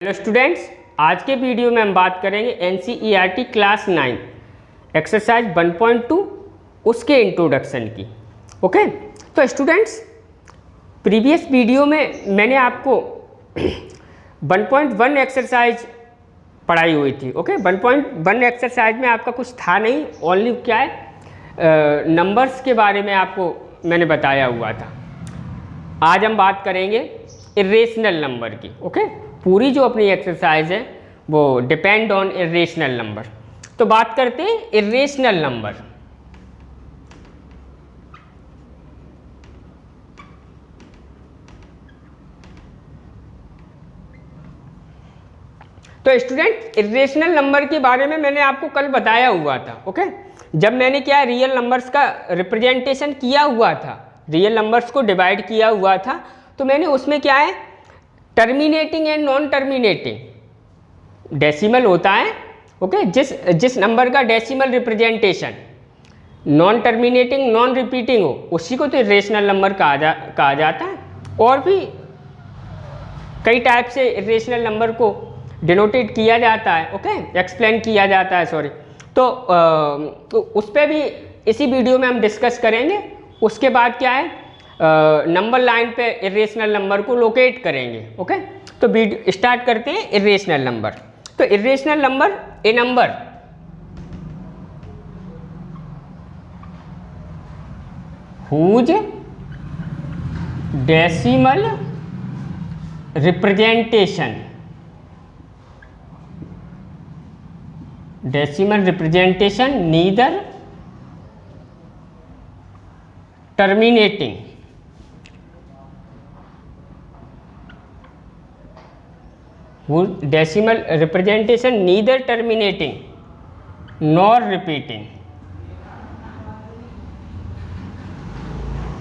Hello students, आज के video में हम बात करेंगे एनसीईआरटी क्लास 9 एक्सरसाइज 1.2 उसके इंट्रोडक्शन की। ओके, तो स्टूडेंट्स प्रीवियस वीडियो में मैंने आपको 1.1 एक्सरसाइज पढ़ाई हुई थी। ओके, 1.1 एक्सरसाइज में आपका कुछ था नहीं, ओनली क्या है नंबर्स के बारे में आपको मैंने बताया हुआ था। आज हम बात करेंगे इरेशनल नंबर की। ओके, पूरी जो अपनी एक्सरसाइज है वो डिपेंड ऑन इरेशनल नंबर। तो बात करते हैं इरेशनल नंबर। तो स्टूडेंट इरेशनल नंबर के बारे में मैंने आपको कल बताया हुआ था। ओके, जब मैंने क्या रियल नंबर्स का रिप्रेजेंटेशन किया हुआ था, रियल नंबर्स को डिवाइड किया हुआ था, तो मैंने उसमें क्या है terminating and non terminating decimal होता है। ओके, जिस नंबर का decimal representation non terminating non repeating हो उसी को तो इरेशनल नंबर कहा जाता है। और भी कई टाइप से इरेशनल नंबर को डिनोटेट किया जाता है। ओके, एक्सप्लेन किया जाता है, सॉरी। तो उस पर भी इसी वीडियो में हम डिस्कस करेंगे। उसके बाद क्या है नंबर लाइन पे इरेशनल नंबर को लोकेट करेंगे। ओके, तो वीडियो स्टार्ट करते हैं इरेशनल नंबर। तो irrational number a number whose decimal representation neither terminating decimal representation neither terminating nor repeating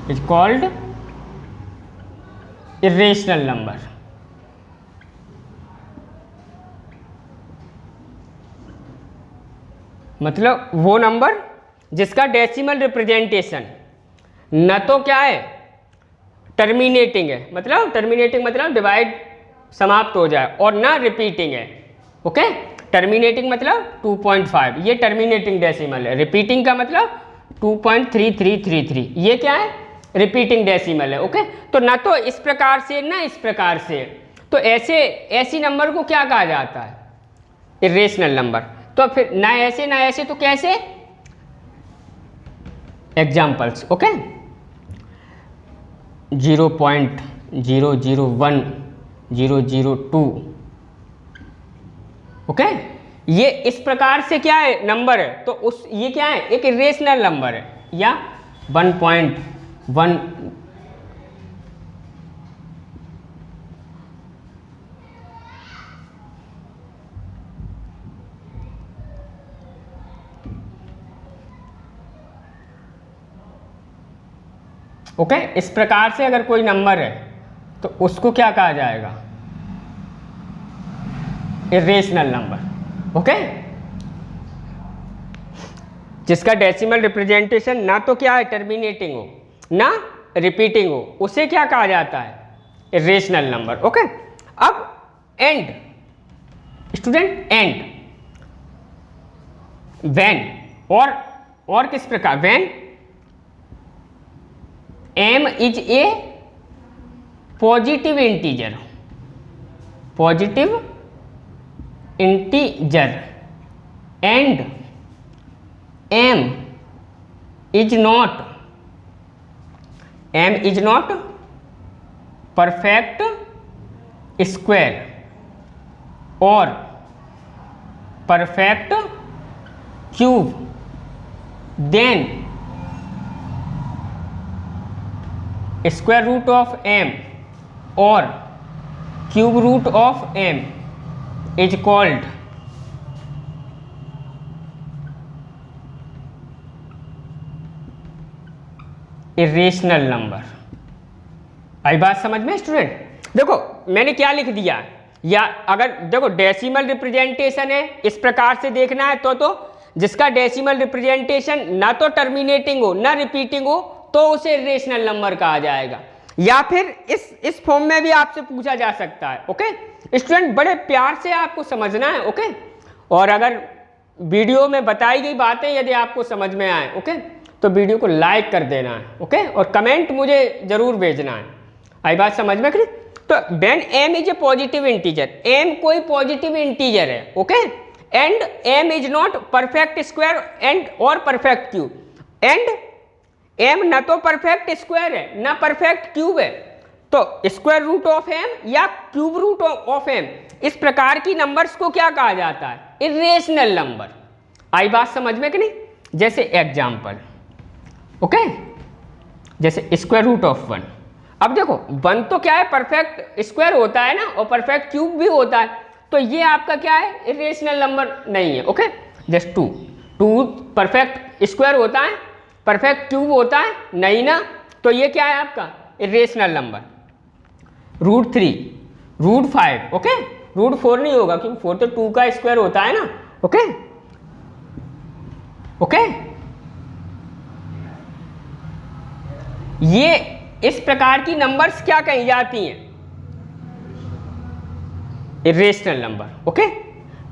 is called irrational number। मतलब वो नंबर जिसका डेसिमल रिप्रेजेंटेशन न तो क्या है टर्मिनेटिंग है, मतलब टर्मिनेटिंग मतलब डिवाइड समाप्त हो जाए, और ना रिपीटिंग है। ओके, टर्मिनेटिंग मतलब 2.5, ये टर्मिनेटिंग डेसिमल है। रिपीटिंग का मतलब 2.3333, ये क्या है रिपीटिंग डेसिमल है। ओके, तो ना तो इस प्रकार से ना इस प्रकार से, तो ऐसी नंबर को क्या कहा जाता है इरेशनल नंबर। तो फिर ना ऐसे तो कैसे एग्जाम्पल्स। ओके, 0.001 002। ओके, ये इस प्रकार से क्या है नंबर है, तो ये क्या है एक इरेशनल नंबर है। या 1.1 ओके, इस प्रकार से अगर कोई नंबर है तो उसको क्या कहा जाएगा इरेशनल नंबर। ओके, जिसका डेसिमल रिप्रेजेंटेशन ना तो क्या है टर्मिनेटिंग हो ना रिपीटिंग हो, उसे क्या कहा जाता है इरेशनल नंबर। ओके, अब एंड स्टूडेंट एंड व्हेन और किस प्रकार when m is a positive integer and m is not perfect square और perfect cube, then square root of m और cube root of m is called irrational number. आई बात समझ में student? देखो मैंने क्या लिख दिया, या अगर देखो डेसिमल रिप्रेजेंटेशन है इस प्रकार से देखना है तो जिसका डेसिमल रिप्रेजेंटेशन ना तो टर्मिनेटिंग हो ना रिपीटिंग हो तो उसे इरेशनल नंबर कहा जाएगा। या फिर इस फॉर्म में भी आपसे पूछा जा सकता है। ओके स्टूडेंट, बड़े प्यार से आपको समझना है। ओके, और अगर वीडियो में बताई गई बातें यदि आपको समझ में आए, ओके, तो वीडियो को लाइक कर देना है। ओके, और कमेंट मुझे जरूर भेजना है। आई बात समझ में? तो when m is a positive integer, m कोई पॉजिटिव इंटीजर है, okay, and m is not perfect square and और परफेक्ट क्यूब, एंड m न तो परफेक्ट स्क्वायर है ना परफेक्ट क्यूब है, तो स्क्वायर रूट ऑफ m या क्यूब रूट ऑफ m, इस प्रकार की नंबर्स को क्या कहा जाता है? Irrational number. आई बात समझ में कि नहीं? जैसे एग्जाम्पल, ओके, जैसे स्क्वायर रूट ऑफ 1। अब देखो 1 तो क्या है, परफेक्ट स्क्वायर होता है ना, और परफेक्ट क्यूब भी होता है, तो ये आपका क्या है? इरेशनल नंबर नहीं है। ओके, जस्ट 2 परफेक्ट स्क्वायर होता है, परफेक्ट क्यूब होता है नहीं ना, तो ये क्या है आपका? Irrational number. Root 3, root 5, okay, root 4 नहीं होगा क्योंकि 4 तो 2 का स्क्वायर होता है ना। ओके ओके, ये इस प्रकार की नंबर्स क्या कही जाती हैं? Irrational number. ओके,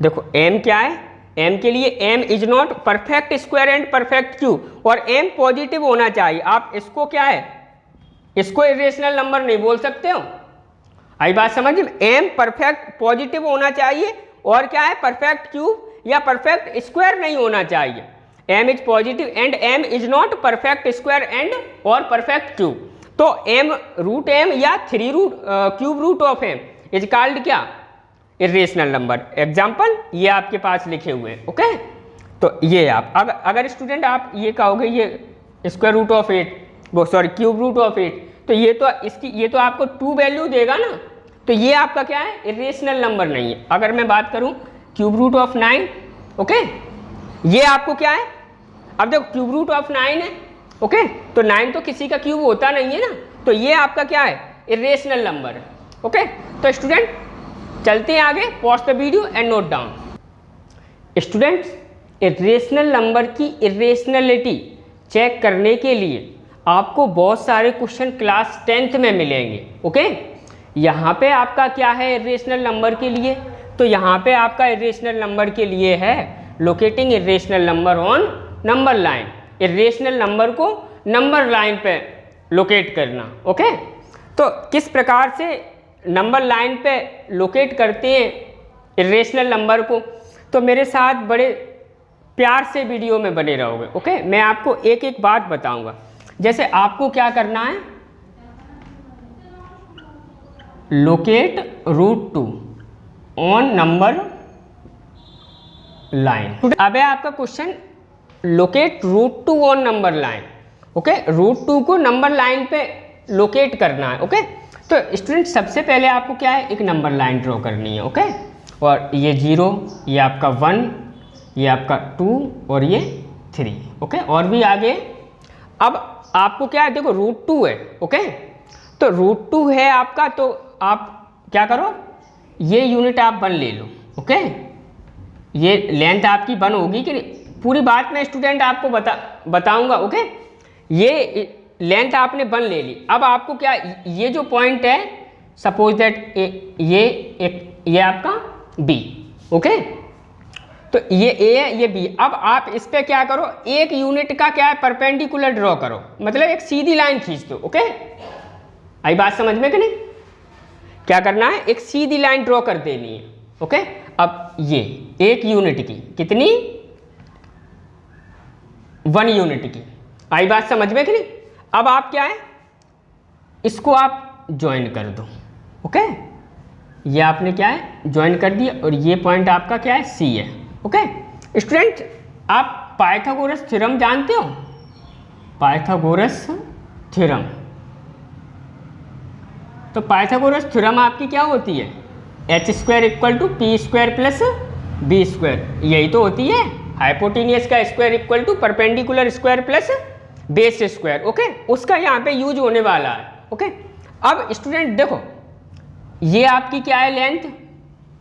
देखो m क्या है? m के लिए m is not perfect square and perfect cube, और m पॉजिटिव होना चाहिए। आप इसको क्या है, इसको इरेशनल नंबर नहीं बोल सकते हो। आई बात समझ में? m परफेक्ट पॉजिटिव होना चाहिए, और क्या है? परफेक्ट क्यूब या परफेक्ट स्क्वायर नहीं होना चाहिए। m is positive and m is not perfect square and और परफेक्ट क्यूब, तो m रूट m या 3 root cube root of m is called क्या? Irrational number. एग्जाम्पल ये आपके पास लिखे हुए हैं। ओके, तो ये आप अगर स्टूडेंट आप ये कहोगे ये स्क्वायर रूट ऑफ 8, वो सॉरी क्यूब रूट ऑफ 8, तो ये तो आपको 2 वैल्यू देगा ना, तो ये आपका क्या है? इरेशनल नंबर नहीं है। अगर मैं बात करूं क्यूब रूट ऑफ 9, ओके, ये आपको क्या है? अब देखो क्यूब रूट ऑफ 9 है, ओके, तो 9 तो किसी का क्यूब होता नहीं है ना, तो ये आपका क्या है? इरेशनल नंबर है। ओके, तो स्टूडेंट चलते हैं आगे, pause the video and note down. Students, irrational number की इरेशनलिटी चेक करने के लिए आपको बहुत सारे क्वेश्चन क्लास 10th में मिलेंगे। ओके, यहाँ पे आपका क्या है इरेशनल नंबर के लिए? तो यहाँ पे आपका इरेशनल नंबर के लिए है locating irrational number on number line. Irrational number को नंबर लाइन पे लोकेट करना। ओके, तो किस प्रकार से नंबर लाइन पे लोकेट करते हैं इरेशनल नंबर को, तो मेरे साथ बड़े प्यार से वीडियो में बने रहोगे। ओके, मैं आपको एक एक बात बताऊंगा। जैसे आपको क्या करना है, locate root 2 on number line. अब है आपका question, locate root 2 on number line. Okay, root 2 को नंबर लाइन पे लोकेट करना है। ओके, तो स्टूडेंट सबसे पहले आपको क्या है? एक नंबर लाइन ड्रॉ करनी है। ओके, और ये 0, ये आपका 1, ये आपका 2 और ये 3। ओके, और भी आगे। अब आपको क्या है? देखो रूट 2 है। ओके, तो रूट 2 है आपका, तो आप क्या करो, ये यूनिट आप 1 ले लो। ओके, ये लेंथ आपकी 1 होगी कि नहीं? पूरी बात में स्टूडेंट आपको बताऊंगा। ओके, ये लेंथ आपने 1 ले ली। अब आपको क्या, ये जो पॉइंट है, सपोज दैट ये आपका B। ओके, तो ये A है, ये B। अब आप इस पे क्या करो, एक यूनिट का क्या है? परपेंडिकुलर ड्रॉ करो, मतलब एक सीधी लाइन खींच दो। ओके, आई बात समझ में कि नहीं? क्या करना है? एक सीधी लाइन ड्रॉ कर देनी है। ओके, अब ये एक यूनिट की कितनी? 1 यूनिट की। आई बात समझ में कि नहीं? अब आप क्या है, इसको आप ज्वाइन कर दो। ओके, ये आपने क्या है? ज्वाइन कर दिया, और ये पॉइंट आपका क्या है? C है। ओके, स्टूडेंट आप पाइथागोरस थ्योरम जानते हो? पाइथागोरस थ्योरम, तो पाइथागोरस थ्योरम आपकी क्या होती है? h² = p² + b², यही तो होती है। हाइपोटेनियस का square = perpendicular square plus base square. Okay, उसका यहाँ पे यूज होने वाला है। ओके, अब स्टूडेंट देखो, ये आपकी क्या है? लेंथ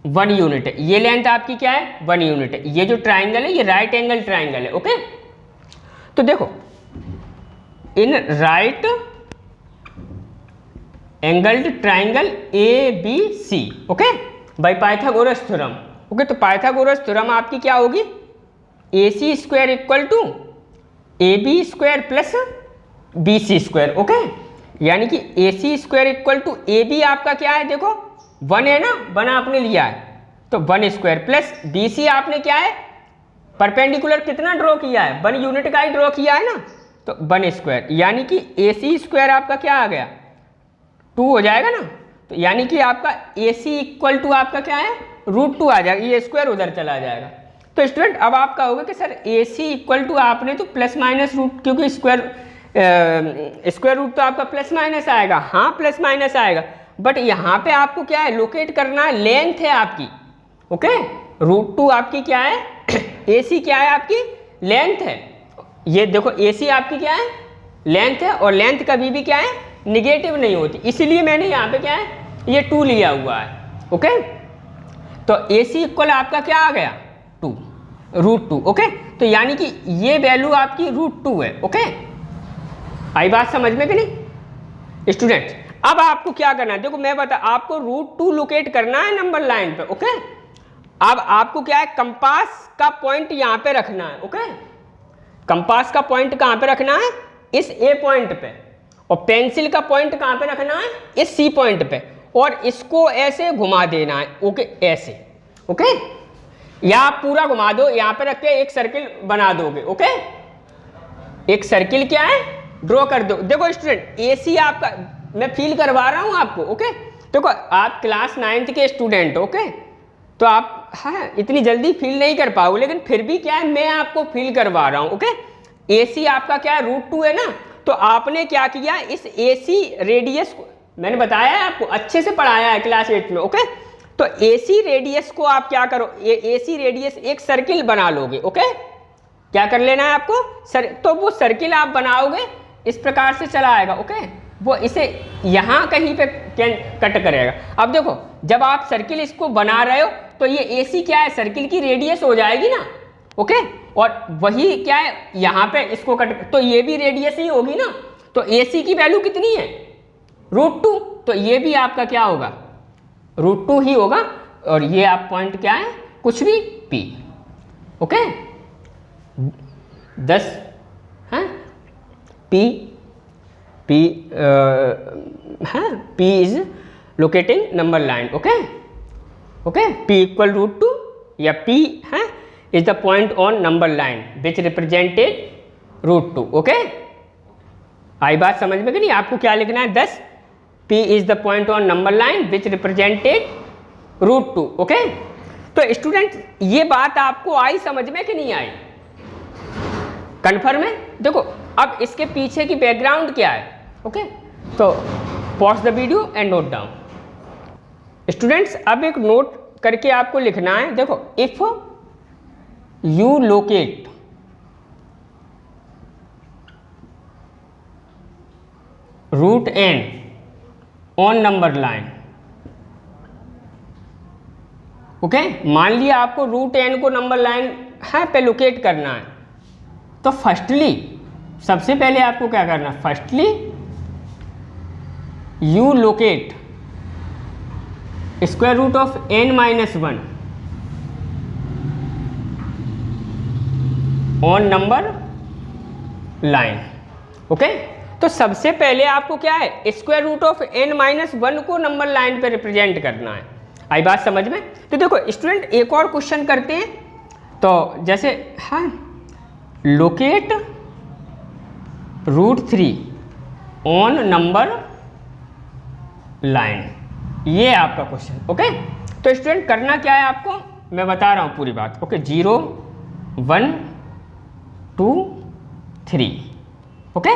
1 यूनिट है। ये लेंथ आपकी क्या है? 1 यूनिट है। ये जो ट्राइंगल है, ये राइट एंगल ट्राइंगल है। ओके, तो देखो in right angled triangle ABC, okay, by Pythagoras theorem. Okay, तो पाइथागोरस थ्योरम आपकी क्या होगी, AC square equal to AB square plus BC square. Okay, यानी कि AC square equal to AB आपका क्या है, देखो 1 है ना, 1 आपने लिया है, तो 1 स्क्वायर प्लस BC आपने क्या है, परपेंडिकुलर कितना ड्रॉ किया है, 1 यूनिट का ही ड्रॉ किया है ना, तो 1 स्क्वायर, यानी कि AC स्क्वायर आपका क्या आ गया, 2 हो जाएगा ना। तो यानी कि आपका AC इक्वल टू आपका क्या है, √2 आ जाएगा, ये स्क्वायर उधर चला जाएगा। तो स्टूडेंट अब आप कहोगे कि सर AC इक्वल टू आपने तो प्लस माइनस रूट, क्योंकि स्क्वायर रूट तो आपका प्लस माइनस आएगा, हाँ प्लस माइनस आएगा, बट यहाँ पे आपको क्या है, लोकेट करना है, लेंथ है आपकी। ओके, √2 आपकी क्या है, AC क्या है आपकी, लेंथ है। ये देखो AC आपकी क्या है, लेंथ है, और लेंथ कभी भी क्या है, निगेटिव नहीं होती, इसीलिए मैंने यहाँ पे क्या है, ये 2 लिया हुआ है। ओके, तो AC इक्वल आपका क्या आ गया, 2, √2। ओके, तो यानी कि ये वैल्यू आपकी √2 है। ओके, आई बात समझ में कि नहीं स्टूडेंट्स? अब आपको क्या करना है, देखो मैं बता, आपको √2 लोकेट करना है नंबर लाइन पे। ओके, अब आपको क्या है, कंपास का पॉइंट यहाँ पे रखना है। ओके, कंपास का पॉइंट कहाँ पे रखना है, इस A पॉइंट पे, और पेंसिल का पॉइंट कहाँ पे रखना है, इस C पॉइंट पे, और इसको ऐसे घुमा देना है। ओके, ऐसे। ओके, या आप पूरा घुमा दो, यहाँ पे रख के एक सर्किल बना दोगे। ओके, एक सर्किल क्या है, ड्रॉ कर दो। देखो स्टूडेंट, AC आपका मैं फील करवा रहा हूँ आपको। ओके, देखो आप क्लास 9th के स्टूडेंट, ओके, तो आप हाँ इतनी जल्दी फील नहीं कर पाओगे, लेकिन फिर भी क्या है, मैं आपको फील करवा रहा हूँ। ओके, AC आपका क्या है, √2 है ना, तो आपने क्या किया, इस AC रेडियस को मैंने बताया है आपको, अच्छे से पढ़ाया है क्लास 8 में। ओके, तो AC रेडियस को आप क्या करो, AC रेडियस एक सर्किल बना लोगे। ओके, क्या कर लेना है आपको, तो वो सर्किल आप बनाओगे, इस प्रकार से चला आएगा। ओके, वो इसे यहाँ कहीं पे कट करेगा। अब देखो, जब आप सर्किल इसको बना रहे हो, तो ये AC क्या है, सर्किल की रेडियस हो जाएगी ना। ओके, और वही क्या है, यहाँ पे इसको कट, तो ये भी रेडियस ही होगी ना, तो AC की वैल्यू कितनी है, √2, तो ये भी आपका क्या होगा, √2 ही होगा। और ये आप पॉइंट क्या है, कुछ भी P। ओके, 10 है P is locating number line. Okay, okay, P equal √2 या P है is the point on number line which represented √2। ओके, आई बात समझ में कि नहीं? आपको क्या लिखना है, 10 P is the point on number line which represented √2। Okay, तो स्टूडेंट ये बात आपको आई समझ में कि नहीं आई, कन्फर्म है? देखो अब इसके पीछे की बैकग्राउंड क्या है। ओके, तो pause the video and note down. Students अब एक नोट करके आपको लिखना है, देखो, if you locate √n on number line. Okay, मान लिया आपको √n को नंबर लाइन है पे लोकेट करना है, तो फर्स्टली सबसे पहले आपको क्या करना है, firstly you locate square root of n-1 on number line. Okay, तो सबसे पहले आपको क्या है, स्क्वायर रूट ऑफ n-1 को नंबर लाइन पे रिप्रेजेंट करना है। आई बात समझ में? तो देखो स्टूडेंट एक और क्वेश्चन करते हैं, तो जैसे हाँ, लोकेट √3 ऑन नंबर लाइन, ये आपका क्वेश्चन। ओके, तो स्टूडेंट करना क्या है आपको, मैं बता रहा हूँ पूरी बात। ओके, 0 1 2 3। ओके,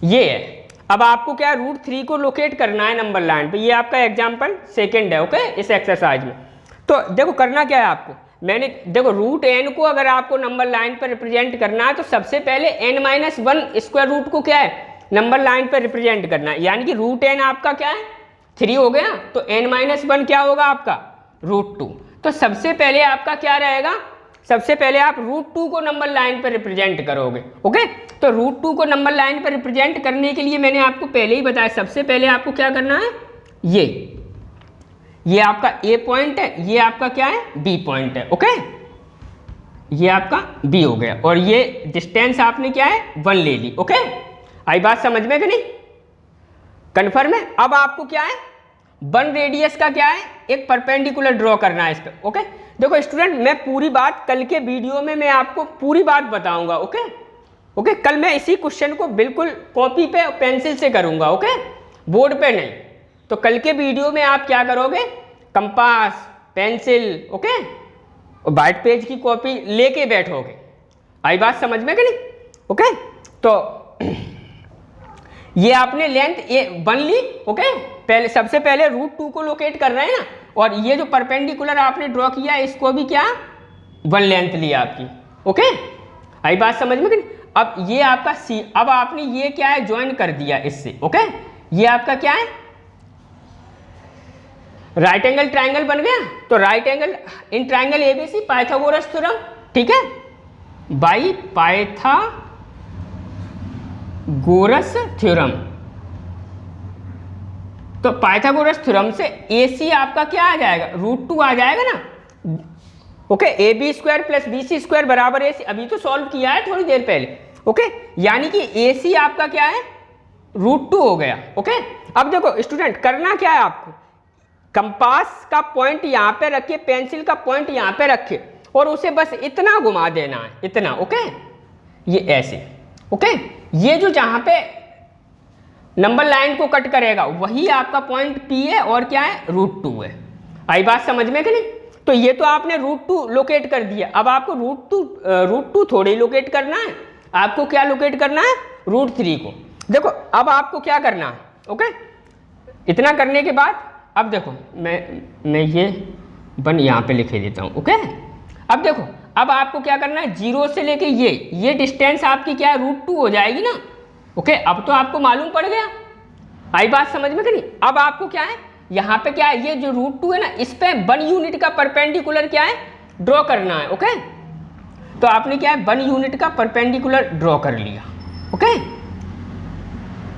ये है। अब आपको क्या है, √3 को लोकेट करना है नंबर लाइन पे। ये आपका एग्जाम्पल सेकेंड है। ओके, इस एक्सरसाइज में तो देखो करना क्या है आपको, मैंने देखो √n को अगर आपको नंबर लाइन पर रिप्रेजेंट करना है, तो सबसे पहले n-1 स्क्वायर रूट को क्या है, नंबर लाइन पर रिप्रेजेंट करना है। यानी कि √n आपका क्या है, 3 हो गया, तो n-1 क्या होगा आपका, √2। तो सबसे पहले आपका क्या रहेगा, सबसे पहले आप √2 को नंबर लाइन पर रिप्रेजेंट करोगे। ओके, तो √2 को नंबर लाइन पर रिप्रेजेंट करने के लिए मैंने आपको पहले ही बताया, सबसे पहले आपको क्या करना है, ये आपका ए पॉइंट है, ये आपका क्या है बी पॉइंट है। ओके, ये आपका बी हो गया और ये डिस्टेंस आपने क्या है 1 ले ली। ओके, आई बात समझ में कि नहीं, कन्फर्म है। अब आपको क्या है 1 रेडियस का क्या है एक परपेंडिकुलर ड्रॉ करना है इस पर। ओके, देखो स्टूडेंट मैं पूरी बात कल के वीडियो में मैं आपको पूरी बात बताऊंगा। ओके ओके, कल मैं इसी क्वेश्चन को बिल्कुल कॉपी पे पेंसिल से करूंगा। ओके, बोर्ड पे नहीं। तो कल के वीडियो में आप क्या करोगे, कंपास, पेंसिल, ओके, और वाइट पेज की कॉपी लेके बैठोगे। आई बात समझ में कि नहीं। ओके, तो ये आपने लेंथ ये 1 ली। ओके, पहले सबसे पहले √2 को लोकेट कर रहे हैं ना, और ये जो परपेंडिकुलर आपने ड्रॉ किया इसको भी क्या 1 लेंथ ली आपकी। ओके, आई बात समझ में कि नहीं। अब ये आपका सी, अब आपने ये क्या है ज्वाइन कर दिया इससे। ओके, ये आपका क्या है राइट एंगल ट्राइंगल बन गया। तो right angle in triangle ABC Pythagoras theorem, ठीक है, बाई पाइथागोरस थ्योरम। तो पाइथागोरस थ्योरम से AC आपका क्या आ जाएगा √2 आ जाएगा ना। ओके, AB² + BC² बराबर AC, अभी तो सॉल्व किया है थोड़ी देर पहले। ओके, यानी कि AC आपका क्या है √2 हो गया। ओके, अब देखो स्टूडेंट करना क्या है आपको, कंपास का पॉइंट यहाँ पे रखिए, पेंसिल का पॉइंट यहाँ पे रखिए और उसे बस इतना घुमा देना है, इतना। ओके, ये ऐसे। ओके, ये जो जहाँ पे नंबर लाइन को कट करेगा वही आपका पॉइंट P है और क्या है √2 है। आई बात समझ में कि नहीं। तो ये तो आपने √2 लोकेट कर दिया। अब आपको √2 थोड़ी लोकेट करना है, आपको क्या लोकेट करना है √3 को। देखो अब आपको क्या करना है। ओके, इतना करने के बाद अब देखो मैं ये 1 यहाँ पे लिखे देता हूँ। ओके, अब देखो अब आपको क्या करना है 0 से लेके ये डिस्टेंस आपकी क्या है √2 हो जाएगी ना। ओके, अब तो आपको मालूम पड़ गया। आई बात समझ में कि नहीं। अब आपको क्या है यहाँ पे क्या है ये जो √2 है ना, इस पे 1 यूनिट का परपेंडिकुलर क्या है ड्रॉ करना है। ओके, तो आपने क्या है 1 यूनिट का परपेंडिकुलर ड्रॉ कर लिया। ओके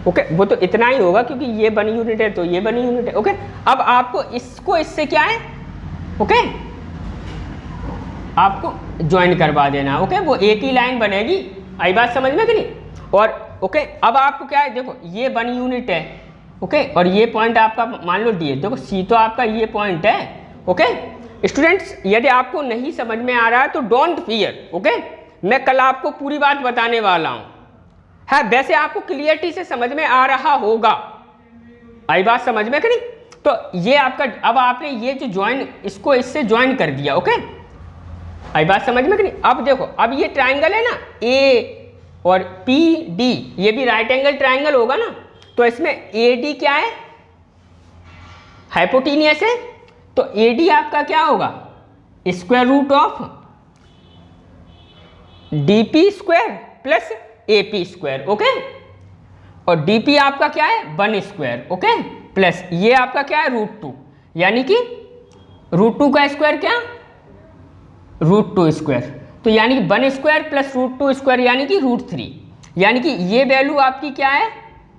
ओके, वो तो इतना ही होगा क्योंकि ये 1 यूनिट है तो ये 1 यूनिट है। ओके, अब आपको इसको इससे क्या है ओके आपको ज्वाइन करवा देना। ओके, वो एक ही लाइन बनेगी। आई बात समझ में कि नहीं। और ओके, अब आपको क्या है देखो ये 1 यूनिट है। ओके, और ये पॉइंट आपका मान लो दिए, देखो सी तो आपका ये पॉइंट है। ओके स्टूडेंट्स, यदि आपको नहीं समझ में आ रहा है तो डोंट फियर। ओके, मैं कल आपको पूरी बात बताने वाला हूँ। हाँ, वैसे आपको क्लियरिटी से समझ में आ रहा होगा। आई बात समझ में कि नहीं। तो ये आपका अब आपने ये जो ज्वाइन इसको इससे ज्वाइन कर दिया। ओके, आई बात समझ में कि नहीं। अब देखो अब ये ट्राइंगल है ना ए और PD, ये भी राइट एंगल ट्राइंगल होगा ना। तो इसमें AD क्या है हाइपोटेनियस है, तो AD आपका क्या होगा √2 DP² + AP²। ओके, और DP आपका क्या है 1²। ओके, प्लस ये आपका क्या है √2, यानी कि √2 का स्क्वायर क्या √2²। तो यानी कि 1² + √2² यानी कि √3, यानी कि ये वैल्यू आपकी क्या है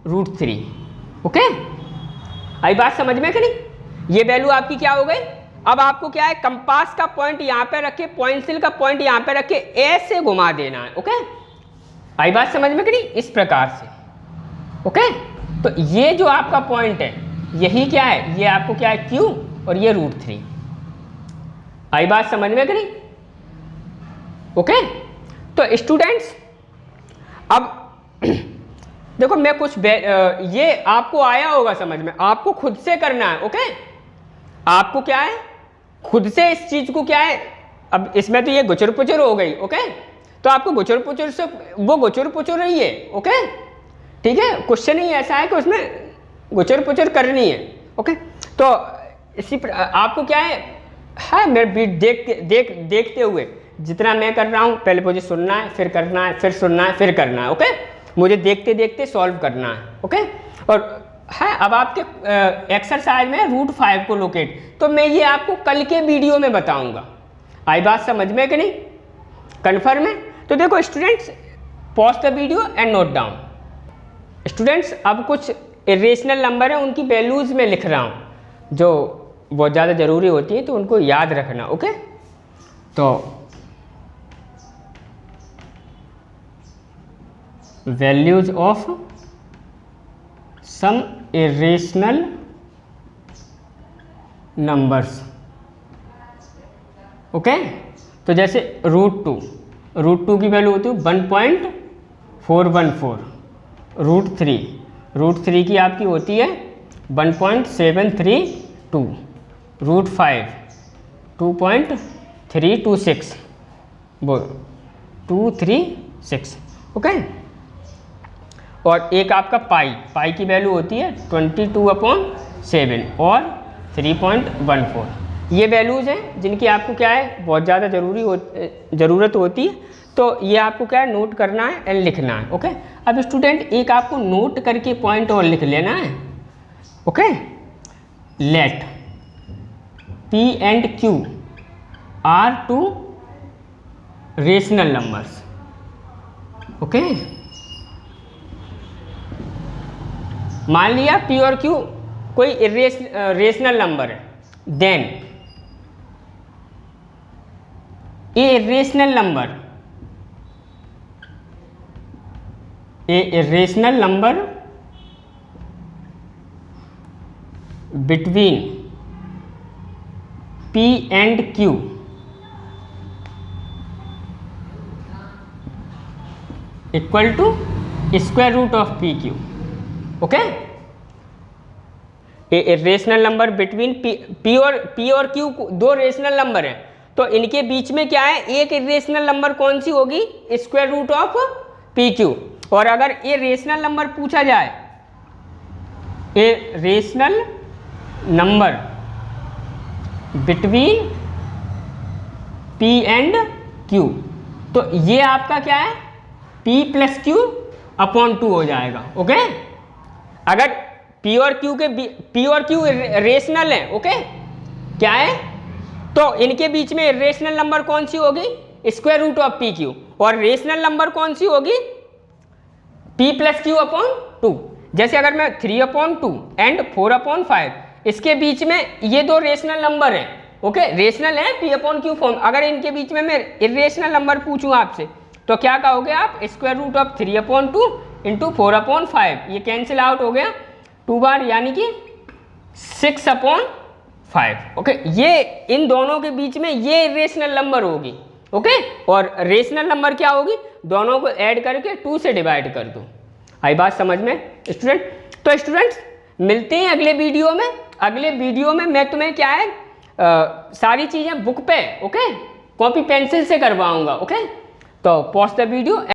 √3। ओके, आई बात समझ में कि नहीं। ये वैल्यू आपकी क्या हो गई। अब आपको क्या है कंपास का पॉइंट यहाँ पे रखे, पेंसिल का पॉइंट यहाँ पे रखे, ऐसे घुमा देना है। ओके, आई बात समझ में कि नहीं, इस प्रकार से। ओके, तो ये जो आपका पॉइंट है यही क्या है, ये आपको क्या है Q और ये √3। आई बात समझ में कि नहीं। ओके, तो स्टूडेंट्स अब देखो मैं कुछ ये आपको आया होगा समझ में, आपको खुद से करना है। ओके, आपको क्या है खुद से इस चीज को क्या है, अब इसमें तो ये गुचर पुचर हो गई। ओके, तो आपको गुचर पुचर से वो गुचर पुचर रही है। ओके, ठीक है, क्वेश्चन ही ऐसा है कि उसमें गुचर पुचर करनी है। ओके, तो इसी आपको क्या है मेरे देखते हुए जितना मैं कर रहा हूँ पहले मुझे सुनना है, फिर करना है, फिर सुनना है, फिर करना है। ओके, मुझे देखते देखते सॉल्व करना है। ओके, और है अब आपके एक्सरसाइज में √5 को लोकेट, तो मैं ये आपको कल के वीडियो में बताऊंगा। आई बात समझ में कि नहीं, कन्फर्म है। तो देखो students, pause the video and note down. Students अब कुछ इरेशनल नंबर है उनकी वैल्यूज में लिख रहा हूँ। जो बहुत ज़्यादा ज़रूरी होती हैं, तो उनको याद रखना। ओके, तो values of some irrational numbers. Okay, तो जैसे रूट टू की वैल्यू होती है 1.414, रूट थ्री की आपकी होती है 1.732, रूट 5 2.326, वो 236। ओके, और एक आपका पाई की वैल्यू होती है 22/7 और 3.14। ये वैल्यूज़ हैं जिनकी आपको क्या है बहुत ज़्यादा ज़रूरत होती है, तो ये आपको क्या है नोट करना है एंड लिखना है। ओके, अब स्टूडेंट एक आपको नोट करके पॉइंट और लिख लेना है। Okay, let P and Q are two rational numbers. Okay, मान लिया P और Q कोई रेशनल नंबर है, then a irrational number between P and Q equal to square root of PQ। Okay, a rational number between P और Q दो rational number हैं, तो इनके बीच में क्या है एक इरेशनल नंबर कौन सी होगी, स्क्वायर रूट ऑफ PQ। और अगर ये रेशनल नंबर पूछा जाए, ए rational number between P and Q, तो ये आपका क्या है P प्लस Q अपॉन 2 हो जाएगा। ओके, अगर P और Q रेशनल है, ओके क्या है, तो इनके बीच में रेशनल नंबर कौन सी होगी, स्क्वायर रूट ऑफ PQ, और रेशनल नंबर कौन सी होगी P प्लस Q अपॉन 2। जैसे अगर मैं 3/2 एंड 4/5, इसके बीच में ये दो रेशनल नंबर हैं। ओके, रेशनल है P/Q फॉर्म, अगर इनके बीच में मैं इरेशनल नंबर पूछूं आपसे, तो क्या कहोगे आप, स्क्वायर रूट ऑफ 3/2 इंटू 4/5, ये कैंसिल आउट हो गया 2 बार, यानी कि 6/5। ओके, ये इन दोनों के बीच में ये इरेशनल नंबर होगी। ओके, और रेशनल नंबर क्या होगी, दोनों को ऐड करके 2 से डिवाइड कर दो। आई बात समझ में स्टूडेंट? तो स्टूडेंट्स मिलते हैं अगले वीडियो में। अगले वीडियो में मैं तुम्हें क्या है सारी चीज़ें बुक पे, ओके, कॉपी पेंसिल से करवाऊंगा। ओके, तो पॉज द वीडियो।